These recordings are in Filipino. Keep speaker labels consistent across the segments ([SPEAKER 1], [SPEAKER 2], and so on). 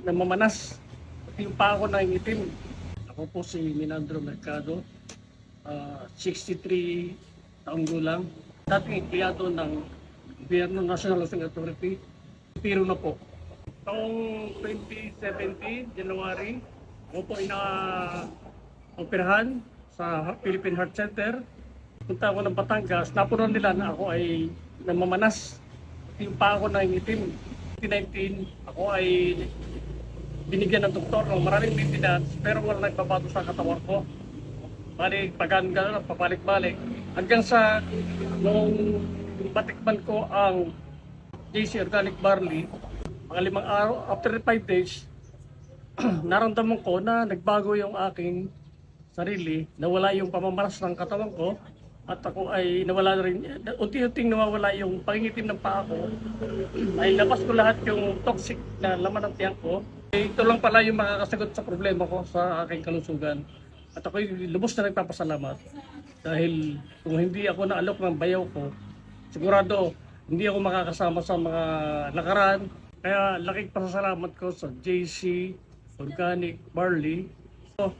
[SPEAKER 1] namamanas. Pati yung pa ako na itim. Ako po si Minandro Mercado, 63 taong gulang. Dating empleyado ng Gobyerno National Housing Authority. Pero na po. Taong 2017, January, ako po ay na-operahan sa Philippine Heart Center. Punta ako ng Batangas, napunan nila na ako ay namamanas. Yung pa ako na itim. 2019, ako ay binigyan ng doktor ng maraming maintenance pero wala nagbabago sa katawan ko. Balik, paganda, papalik-balik. Hanggang sa nung batikman ko ang JC Organic Barley, mga 5 araw, after 5 days, naramdaman ko na nagbago yung aking sarili, nawala yung pamamanas ng katawan ko, at ako ay nawala na rin, unti-unting nawawala yung pangingitim ng paa ko, ay labas ko lahat yung toxic na laman ng tiyan ko. Ito lang pala yung makakasagot sa problema ko sa aking kalusugan. At ako'y lubos na nagpapasalamat dahil kung hindi ako naalok ng bayaw ko, sigurado hindi ako makakasama sa mga nakaraan. Kaya laking pasasalamat ko sa JC Organic Barley.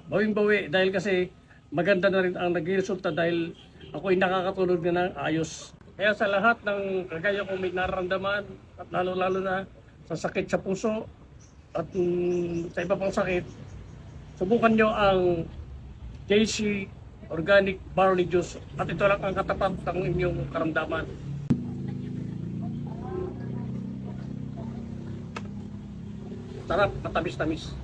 [SPEAKER 1] Bawing-bawi dahil kasi maganda na rin ang naging resulta dahil ako ay nakakatulog na ng ayos. Kaya sa lahat ng kagaya kong may nararamdaman at lalo-lalo na sa sakit sa puso at sa iba pang sakit, subukan nyo ang JC Organic Barley Juice at ito lang ang katapat ng inyong karamdaman. Sarap, matamis-tamis.